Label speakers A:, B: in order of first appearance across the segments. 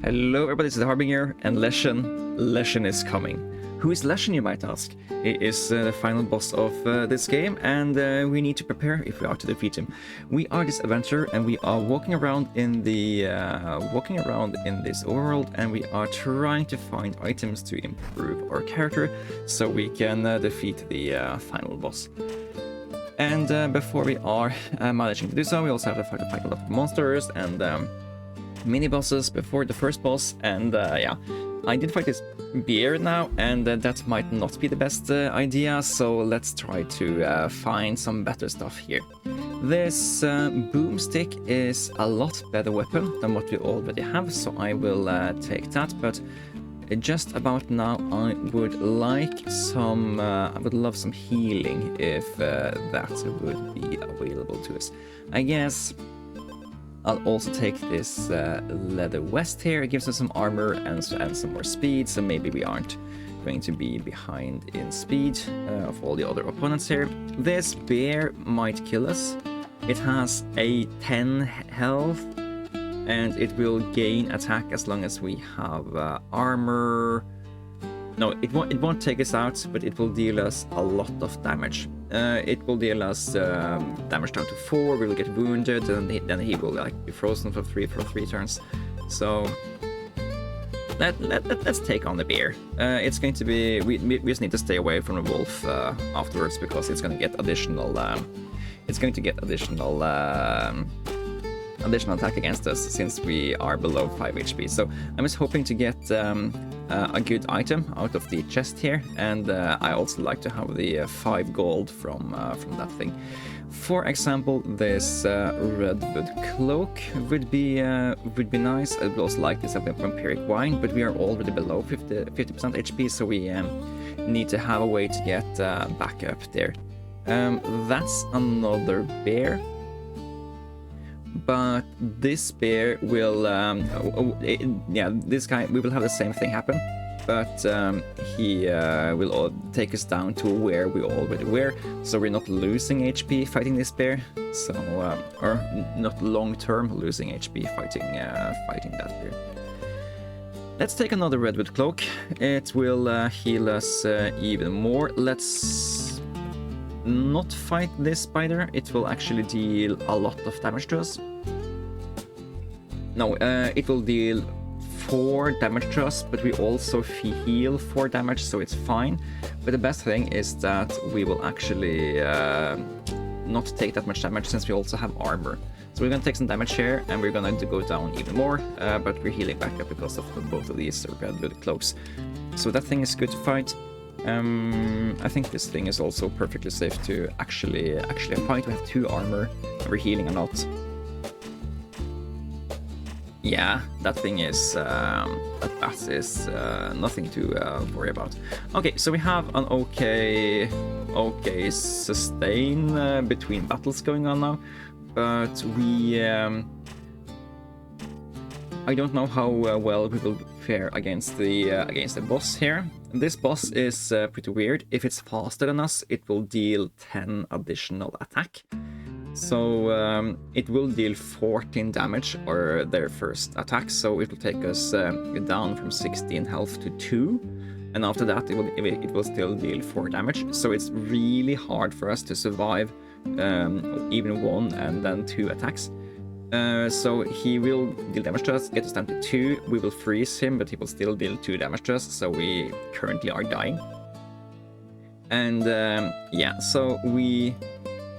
A: Hello everybody, this is Harbinger, and Leshen is coming. Who is Leshen, you might ask? He is the final boss of this game, and we need to prepare if we are to defeat him. We are this adventurer, and we are walking around in this overworld, and we are trying to find items to improve our character, so we can defeat the final boss. And before we are managing to do so, we also have to fight a lot of monsters and mini bosses before the first boss, and yeah, I did fight this bear now, and that might not be the best idea, so let's try to find some better stuff here. This boomstick is a lot better weapon than what we already have, so I will take that, but just about now I would like some, I would love some healing if that would be available to us. I guess I'll also take this leather vest here. It gives us some armor and some more speed, so maybe we aren't going to be behind in speed of all the other opponents here. This bear might kill us. It has a 10 health, and it will gain attack as long as we have armor. No, it won't take us out, but it will deal us a lot of damage. It will deal us damage down to 4, we will get wounded, and then he will like be frozen for three turns. So let's take on the bear. It's going to be, we just need to stay away from the wolf afterwards, because it's going to get additional additional attack against us since we are below 5 HP. So I'm just hoping to get a good item out of the chest here, and I also like to have the 5 gold from that thing. For example, this redwood cloak would be nice. I would also like this vampiric wine, but we are already below 50% HP, so we need to have a way to get back up there. That's another bear. But this bear will, yeah, this guy, we will have the same thing happen, but he will take us down to where we already were, so we're not losing HP fighting this bear, so, or not long-term losing HP fighting that bear. Let's take another redwood cloak. It will heal us even more. Let's not fight this spider. It will actually deal a lot of damage to us. No, it will deal 4 damage to us, but we also heal 4 damage, so it's fine. But the best thing is that we will actually not take that much damage, since we also have armor. So we're gonna take some damage here, and we're gonna go down even more, but we're healing back up because of both of these redwood cloaks. So that thing is good to fight. I think this thing is also perfectly safe to actually fight. We have 2 armor, and we're healing a lot. Yeah, that thing is that is nothing to worry about. Okay, so we have an okay sustain between battles going on now, but we I don't know how well we will fare against the boss here. This boss is pretty weird. If it's faster than us, it will deal 10 additional attack. So it will deal 14 damage or their first attack, so it will take us down from 16 health to 2, and after that it will still deal 4 damage. So it's really hard for us to survive even 1 and then 2 attacks. So he will deal damage to us, get us down to 2, we will freeze him, but he will still deal 2 damage to us, so we currently are dying. And yeah, so we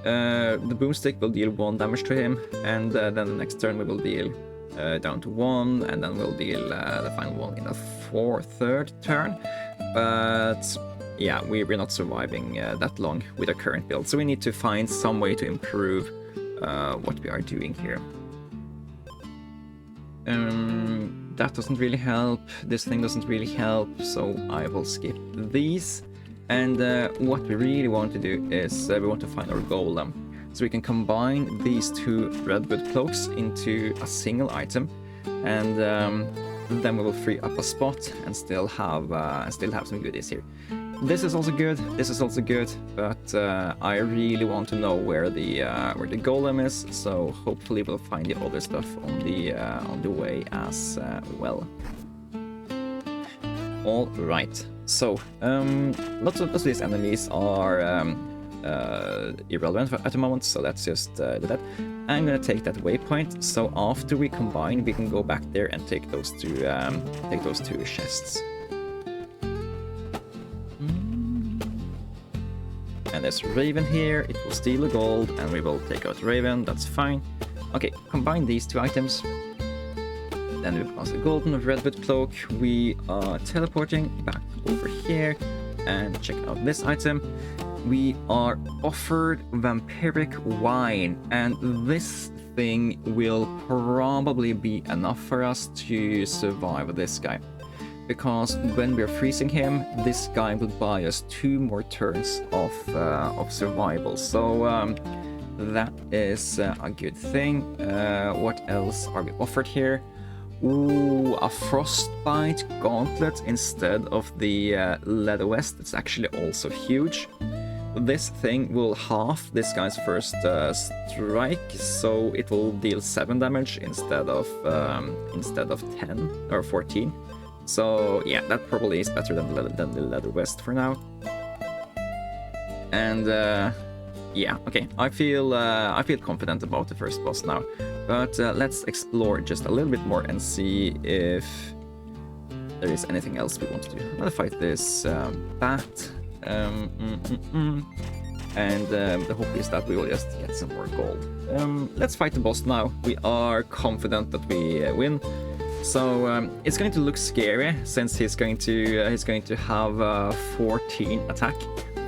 A: the boomstick will deal 1 damage to him, and then the next turn we will deal down to 1, and then we'll deal the final one in the third turn. But yeah, we're not surviving that long with our current build, so we need to find some way to improve what we are doing here. That doesn't really help, this thing doesn't really help, so I will skip these. And what we really want to do is we want to find our golem, so we can combine these 2 redwood cloaks into a single item, and then we will free up a spot and still have some goodies here. This is also good. This is also good, but I really want to know where the golem is. So hopefully we'll find the other stuff on the way as well. All right. So lots of these enemies are irrelevant at the moment. So let's just do that. I'm gonna take that waypoint. So after we combine, we can go back there and take those two chests. And there's Raven here, it will steal the gold, and we will take out Raven, that's fine. Okay, combine these two items. Then we pass the golden redwood cloak. We are teleporting back over here and check out this item. We are offered vampiric wine, and this thing will probably be enough for us to survive this guy. Because when we're freezing him, this guy will buy us 2 more turns of survival. So that is a good thing. What else are we offered here? Ooh, a frostbite gauntlet instead of the leather vest. It's actually also huge. This thing will halve this guy's first strike, so it will deal 7 damage instead of 10 or 14. So yeah, that probably is better than the leather vest for now. And yeah, okay, I feel confident about the first boss now. But let's explore just a little bit more and see if there is anything else we want to do. I'm gonna fight this bat. And the hope is that we will just get some more gold. Let's fight the boss now. We are confident that we win. So it's going to look scary since he's going to have 14 attack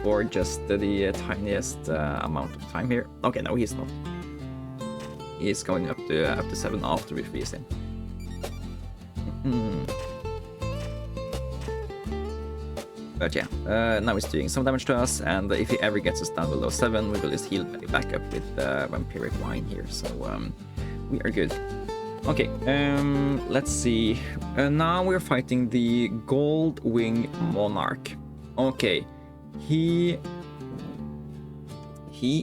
A: for just the tiniest amount of time here. Okay, no, he's not. He's going up to 7 after we freeze him. But yeah, now he's doing some damage to us, and if he ever gets us down below 7, we will just heal back up with vampiric wine here. So we are good. Okay, let's see. Now we're fighting the Gold Wing Monarch. Okay, he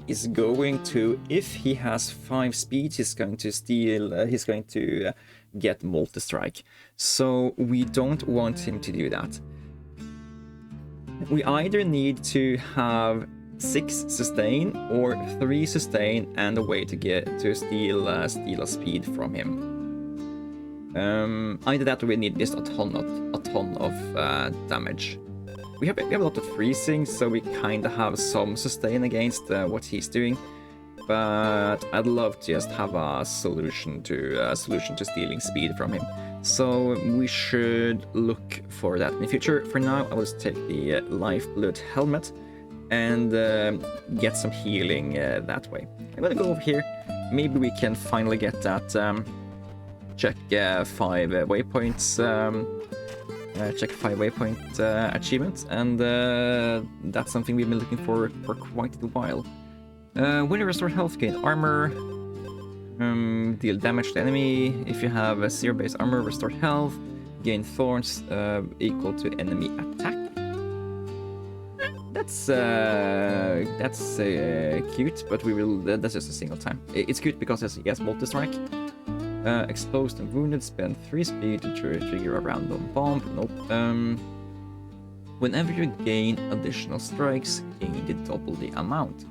A: is going to, if he has 5 speed, he's going to steal, he's going to get multi-strike. So we don't want him to do that. We either need to have 6 sustain or 3 sustain and a way to steal a speed from him. Either that or we need just a ton of damage. We have a lot of freezing, so we kind of have some sustain against what he's doing. But I'd love to just have a solution to stealing speed from him. So we should look for that in the future. For now, I will just take the Lifeblood helmet and get some healing that way. I'm gonna go over here. Maybe we can finally get that check 5 waypoints. Check 5 waypoint achievement, and that's something we've been looking for quite a while. When you restore health, gain armor. Deal damage to enemy. If you have a 0 base armor, restore health. Gain thorns equal to enemy attack. That's cute, but we will. That's just a single time. It's cute because he has multi-strike. Exposed and wounded. Spend 3 speed to trigger a random bomb. Nope. Whenever you gain additional strikes, gain double the amount.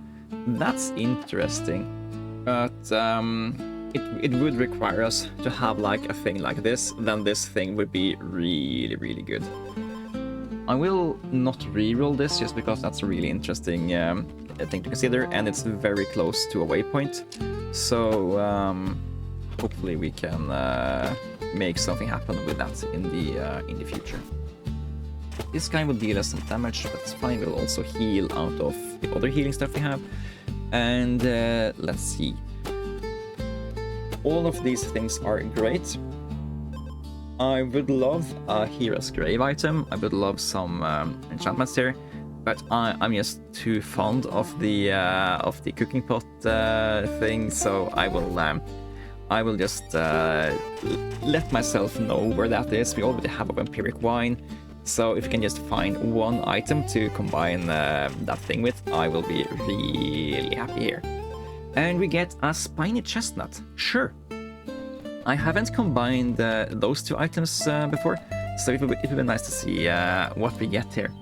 A: That's interesting. But it would require us to have like a thing like this, then this thing would be really, really good. I will not reroll this just because that's a really interesting thing to consider, and it's very close to a waypoint. So hopefully we can make something happen with that in the future. This guy will deal us some damage, but it's fine. We'll also heal out of the other healing stuff we have. And let's see. All of these things are great. I would love a Hero's Grave item. I would love some enchantments here, but I'm just too fond of the cooking pot thing. So I will just let myself know where that is. We already have a vampiric wine. So if you can just find one item to combine that thing with, I will be really happy here. And we get a spiny chestnut. Sure. I haven't combined those two items before, so it would be nice to see what we get here.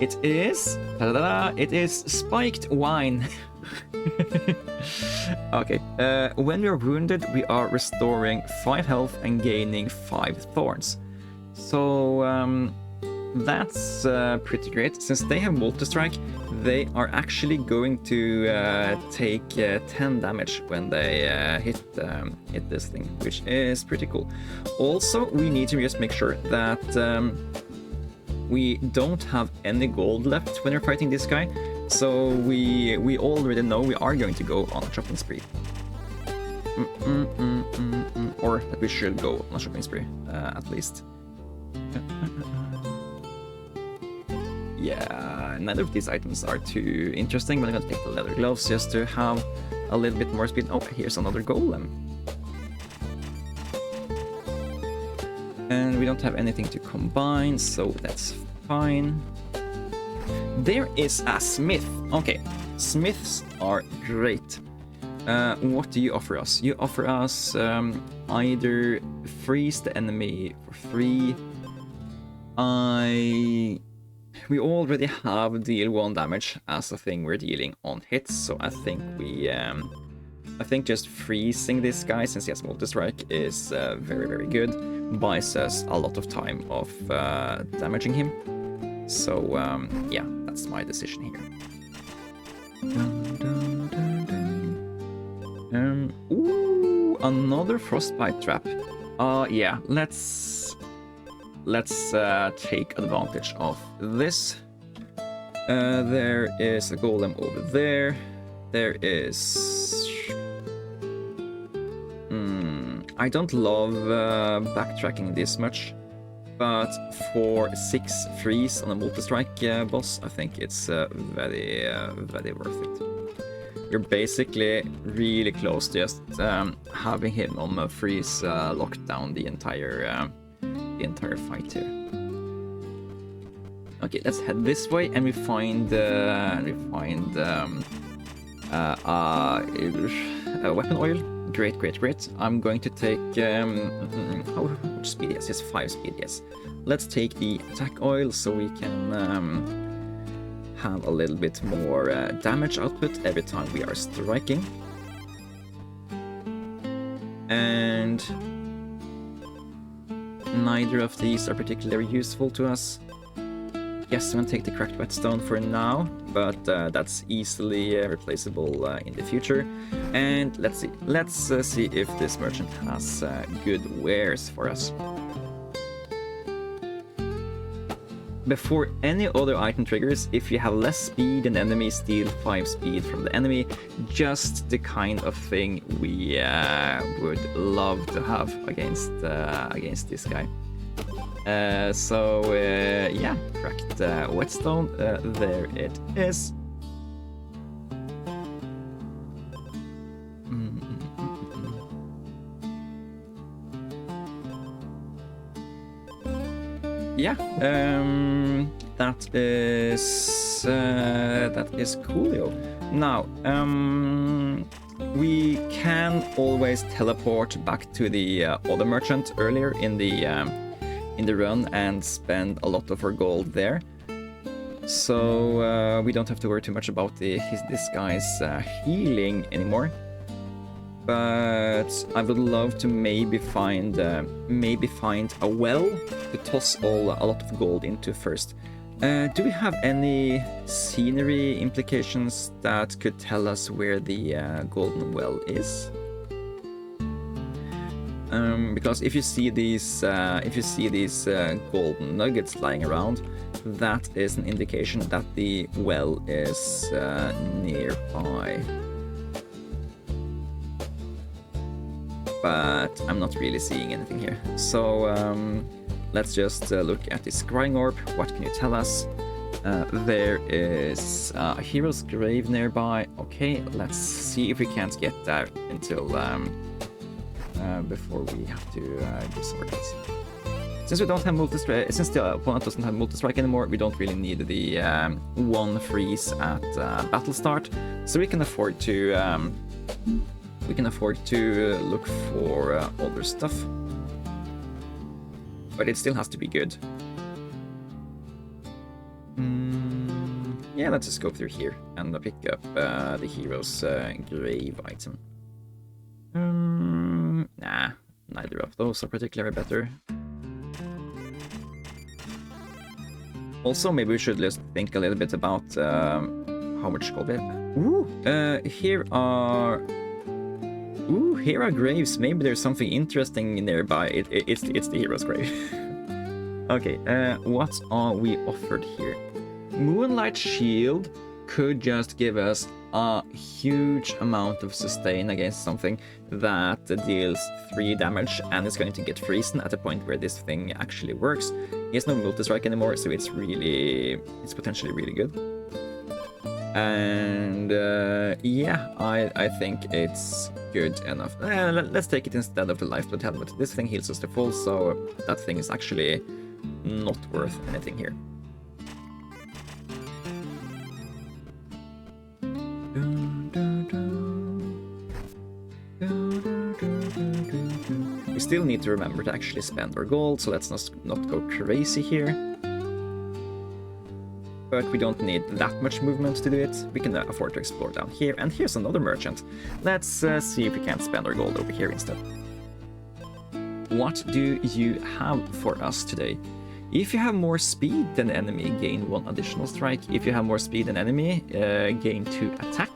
A: It is... it is spiked wine. Okay. When we are wounded, we are restoring 5 health and gaining 5 thorns. So that's pretty great. Since they have multi-strike, they are actually going to take 10 damage when they hit this thing, which is pretty cool. Also, we need to just make sure that we don't have any gold left when we're fighting this guy. So we already know we are going to go on a shopping spree. Or that we should go on a shopping spree, at least. Yeah, neither of these items are too interesting, but I'm gonna take the leather gloves just to have a little bit more speed. Oh, here's another golem. And we don't have anything to combine, so that's fine. There is a smith. Okay, smiths are great. What do you offer us? You offer us either freeze the enemy for free. We already have deal 1 damage as a thing we're dealing on hits, so I think I think just freezing this guy, since he has multi-strike, is very good. Buys us a lot of time of damaging him. So yeah, that's my decision here. Ooh, another frostbite trap. Yeah, let's take advantage of this. There is a golem over there. There is... I don't love backtracking this much, but for 6 freeze on a multi-strike boss, I think it's very worth it. You're basically really close to just having him on a freeze lockdown the entire fight here. Okay, let's head this way, and we find a weapon oil. Great. I'm going to take how much speed? Yes, 5 speed. Yes. Let's take the attack oil so we can have a little bit more damage output every time we are striking. And neither of these are particularly useful to us. Yes, I'm gonna take the cracked whetstone for now, but that's easily replaceable in the future. And let's see if this merchant has good wares for us. Before any other item triggers, if you have less speed than enemy, steal 5 speed from the enemy. Just the kind of thing we would love to have against this guy. So yeah, cracked whetstone, there it is. Yeah, that is coolio. Now, we can always teleport back to the other merchant earlier in the run and spend a lot of our gold there. So we don't have to worry too much about this guy's healing anymore. But I would love to maybe find a well to toss a lot of gold into first. Do we have any scenery implications that could tell us where the golden well is? Because if you see these golden nuggets lying around, that is an indication that the well is nearby. But I'm not really seeing anything here. So let's just look at this scrying orb. What can you tell us? There is a hero's grave nearby. Okay, let's see if we can't get there until before we have to resort this. Since we don't have multi-strike, since the opponent doesn't have multi-strike anymore, we don't really need the one freeze at battle start, so we can afford to look for other stuff. But it still has to be good. Yeah, let's just go through here and pick up the hero's grave item. Nah, neither of those are particularly better. Also, maybe we should just think a little bit about how much gold we have. Ooh, here are graves. Maybe there's something interesting nearby. It's the hero's grave. Okay, what are we offered here? Moonlight Shield could just give us a huge amount of sustain against something that deals 3 damage and is going to get frozen at the point where this thing actually works. He has no multi-strike anymore, so it's potentially really good. And yeah, I think it's good enough. Let's take it instead of the Lifeblood Helmet. This thing heals us to full, so that thing is actually not worth anything here. We still need to remember to actually spend our gold, so let's not go crazy here. But we don't need that much movement to do it. We can afford to explore down here. And here's another merchant. Let's see if we can't spend our gold over here instead. What do you have for us today? If you have more speed than the enemy, gain 1 additional strike. If you have more speed than enemy, gain 2 attack.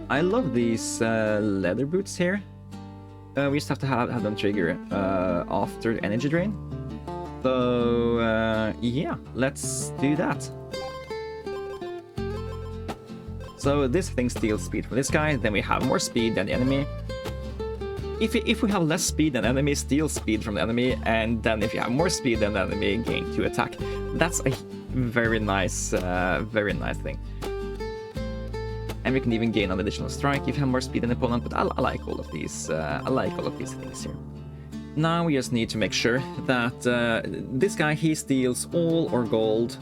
A: I love these leather boots here. We just have to have them trigger after energy drain. So yeah, let's do that. So this thing steals speed from this guy, then we have more speed than the enemy. If we have less speed than enemy, steal speed from the enemy, and then if you have more speed than the enemy, gain 2 attack. That's a very nice thing. And we can even gain an additional strike if you have more speed than the opponent. But I like all of these. I like all of these things here. Now we just need to make sure that this guy, he steals all our gold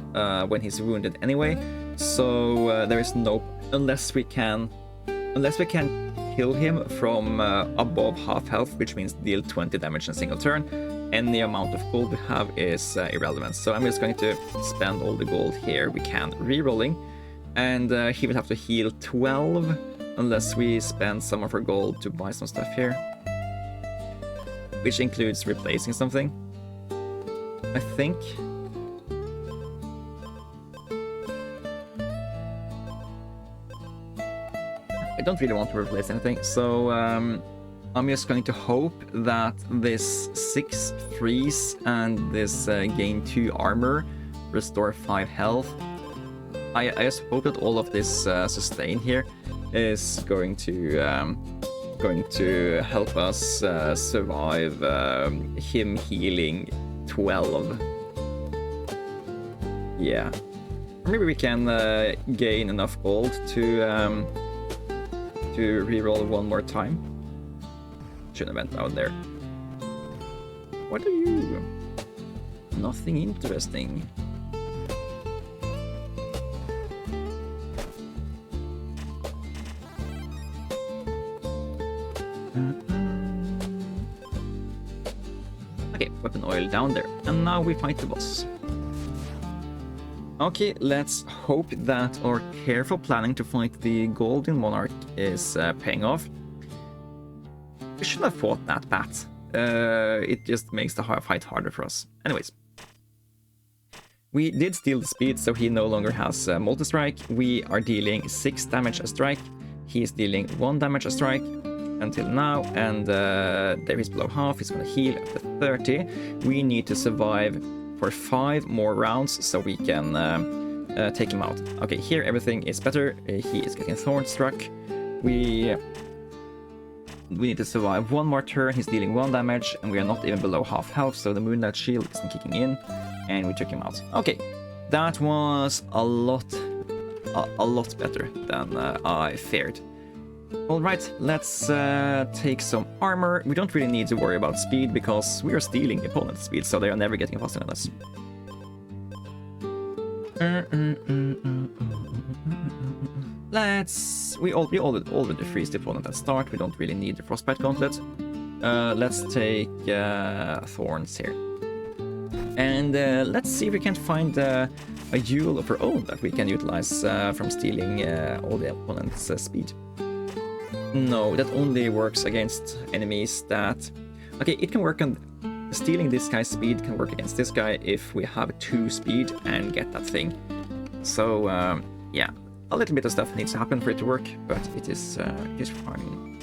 A: when he's wounded anyway. So there is no, unless we can kill him from above half health, which means deal 20 damage in a single turn. Any amount of gold we have is irrelevant. So I'm just going to spend all the gold here we can re-rolling. And he will have to heal 12 unless we spend some of our gold to buy some stuff here. Which includes replacing something, I think. I don't really want to replace anything, so I'm just going to hope that this 6 freeze and this gain 2 armor restore 5 health. I just hope that all of this sustain here is going to help us survive him healing 12. Yeah. Maybe we can gain enough gold to reroll one more time. Shouldn't have went down there. What are you? Nothing interesting. Okay, weapon oil down there. And now we fight the boss. Okay, let's hope that our careful planning to fight the Golden Monarch is paying off. We should have fought that bat. It just makes the fight harder for us. Anyways. We did steal the speed, so he no longer has multi-strike. We are dealing 6 damage a strike. He is dealing 1 damage a strike until now, and there he's below half. He's going to heal up to 30. We need to survive for 5 more rounds so we can take him out. Okay, here everything is better. He is getting thorn struck. We need to survive 1 more turn. He's dealing 1 damage, and we are not even below half health, so the Moonlight Shield isn't kicking in, and we took him out. Okay, that was a lot better than I feared. Alright, let's take some armor. We don't really need to worry about speed because we are stealing the opponent's speed, so they are never getting faster than us. We already freeze the opponent at start. We don't really need the Frostbite Gauntlet. Let's take Thorns here. And let's see if we can find a Yule of our own that we can utilize from stealing all the opponent's speed. No, that only works against enemies that... Okay, it can work on... Stealing this guy's speed can work against this guy if we have 2 speed and get that thing. So, yeah, a little bit of stuff needs to happen for it to work, but it is fine.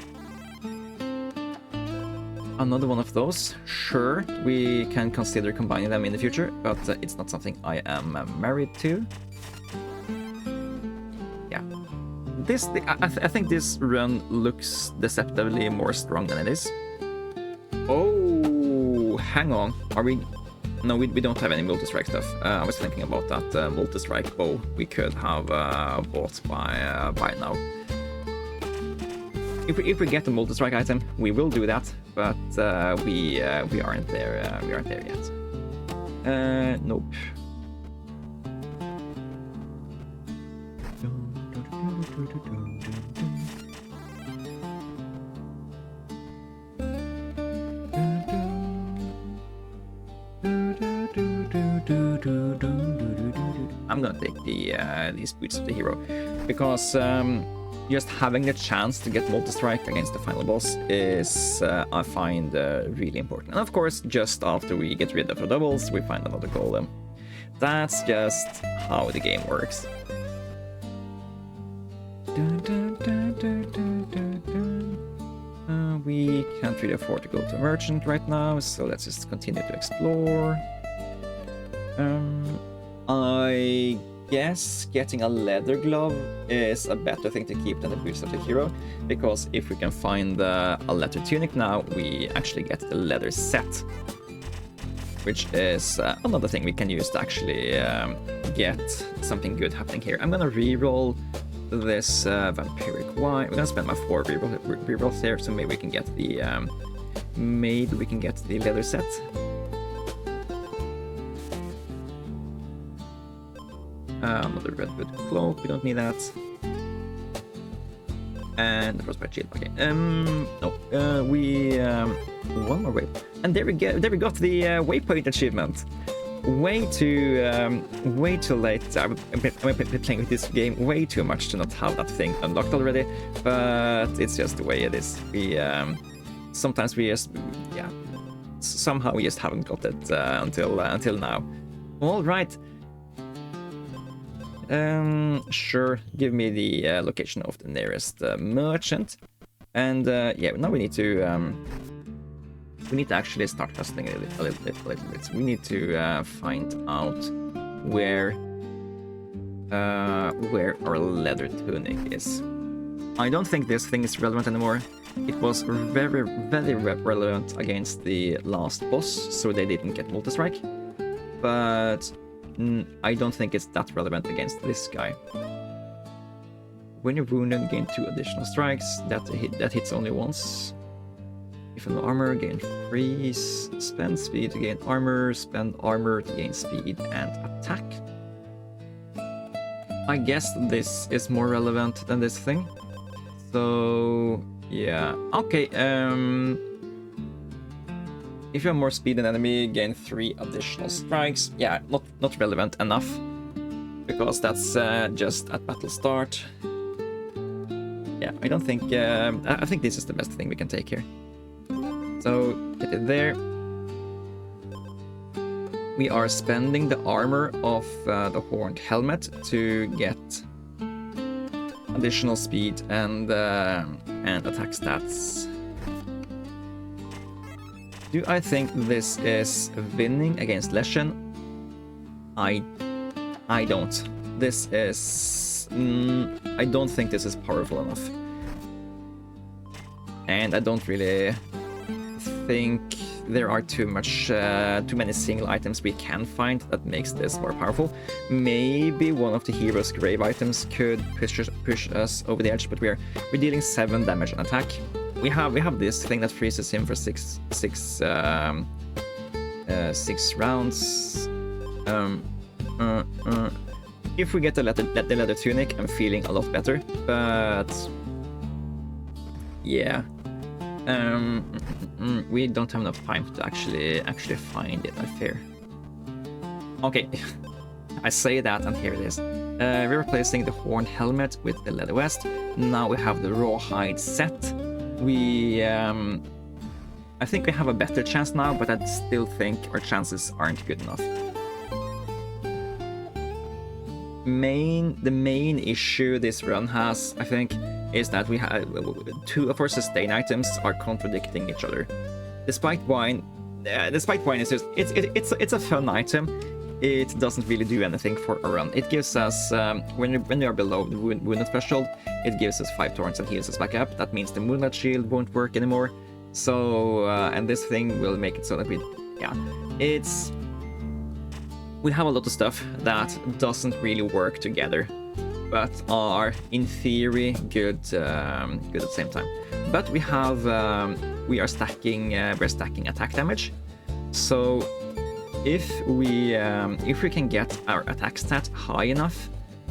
A: Another one of those, sure, we can consider combining them in the future, but it's not something I am married to. Yeah. I think this run looks deceptively more strong than it is. Oh, hang on. Are we... No, we don't have any multi-strike stuff. I was thinking about that multi-strike bow we could have bought by now. If we get the multi-strike item, we will do that, but we aren't there. We aren't there yet. Nope. I'm gonna take these boots of the hero because just having the chance to get multi-strike against the final boss is, I find, really important. And of course, just after we get rid of the doubles, we find another golem. That's just how the game works. We can't really afford to go to a merchant right now, so let's just continue to explore. I guess getting a leather glove is a better thing to keep than the boots of the hero, because if we can find a leather tunic now, we actually get the leather set, which is another thing we can use to actually get something good happening here. I'm gonna reroll this vampiric wine. We're gonna spend my 4 rerolls here, so maybe we can get the leather set. Another redwood cloak, we don't need that. And the frostbite shield. Okay. No. One more way. And there we go. There we got the waypoint achievement. Way too late. I've been playing with this game way too much to not have that thing unlocked already. But it's just the way it is. We sometimes we just somehow we just haven't got it until now. All right. Sure, give me the location of the nearest merchant, and yeah, now we need to actually start hustling a little bit. We need to find out where our leather tunic is. I don't think this thing is relevant anymore. It was very relevant against the last boss, so they didn't get multi-strike, but I don't think it's that relevant against this guy. When you're wounded, gain 2 additional strikes. That hits only once. If no armor, gain freeze. Spend speed to gain armor. Spend armor to gain speed and attack. I guess this is more relevant than this thing. So yeah. Okay. If you have more speed than enemy, gain 3 additional strikes. Yeah, not relevant enough, because that's just at battle start. Yeah, I don't think... I think this is the best thing we can take here. So, get it there. We are spending the armor of the horned helmet to get additional speed and attack stats. Do I think this is winning against Leshen? I don't. This is... I don't think this is powerful enough. And I don't really think there are too many single items we can find that makes this more powerful. Maybe one of the hero's grave items could push us over the edge, but we're dealing 7 damage on attack. We have this thing that freezes him for 6 rounds. If we get the leather tunic, I'm feeling a lot better, but yeah. We don't have enough time to actually find it, I fear. Okay, I say that, and here it is. We're replacing the horn helmet with the leather vest. Now we have the rawhide set. I think we have a better chance now, but I still think our chances aren't good enough. The main issue this run has, I think, is that we have 2 of our sustain items are contradicting each other. Despite wine is just it's a fun item. It doesn't really do anything for a run. It gives us when we are below the wounded threshold, it gives us 5 torrents and heals us back up. That means the moonlight shield won't work anymore. So and this thing will make it so that we have a lot of stuff that doesn't really work together, but are in theory good at the same time. But we are stacking attack damage. So if we can get our attack stat high enough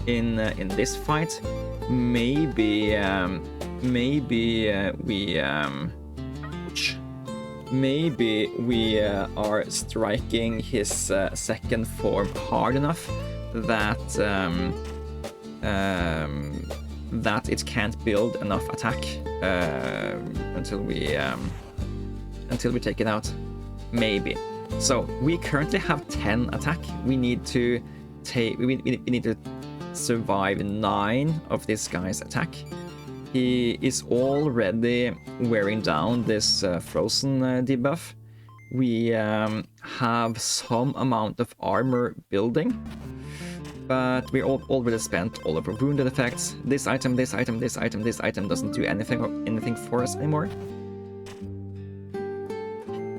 A: in this fight, maybe we are striking his second form hard enough that that it can't build enough attack until we take it out. Maybe. So we currently have 10 attack. We need to survive 9 of this guy's attack. He is already wearing down this frozen debuff. We have some amount of armor building, but we already spent all of our wounded effects. This item doesn't do anything for us anymore.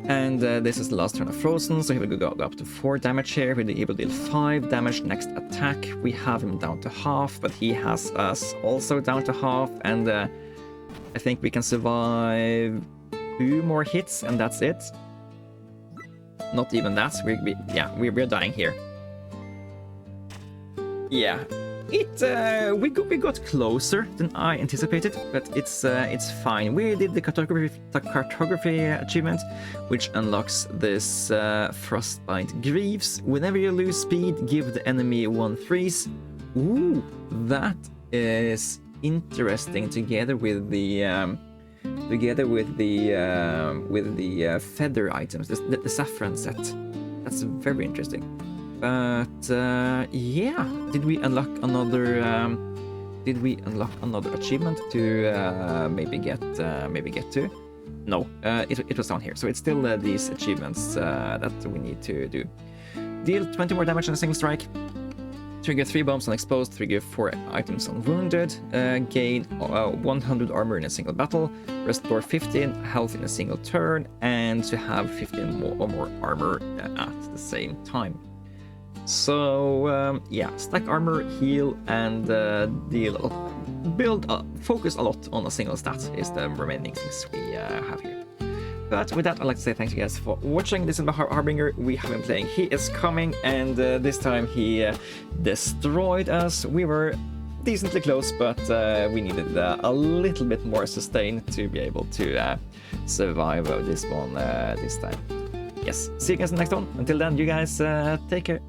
A: And this is the last turn of Frozen, so he will go up to 4 damage here. He will deal 5 damage next attack. We have him down to half, but he has us also down to half, and I think we can survive 2 more hits, and that's it. Not even that. We're dying here. Yeah. We got closer than I anticipated, but it's fine. We did the cartography achievement, which unlocks this frostbite greaves. Whenever you lose speed, give the enemy 1 freeze. Ooh, that is interesting. Together with the feather items, the saffron set. That's very interesting. But yeah, did we unlock another achievement to maybe get to? No, it was down here. So it's still these achievements that we need to do. Deal 20 more damage on a single strike. Trigger 3 bombs on exposed. Trigger 4 items on wounded. Gain 100 armor in a single battle. Restore 15 health in a single turn, and to have 15 or more armor at the same time. So yeah, stack armor, heal, and focus a lot on a single stat is the remaining things we have here. But with that, I'd like to say thank you guys for watching. This is the Harbinger. We have been playing He Is Coming, and this time he destroyed us. We were decently close, but we needed a little bit more sustain to be able to survive this one this time. Yes, see you guys in the next one. Until then, you guys take care.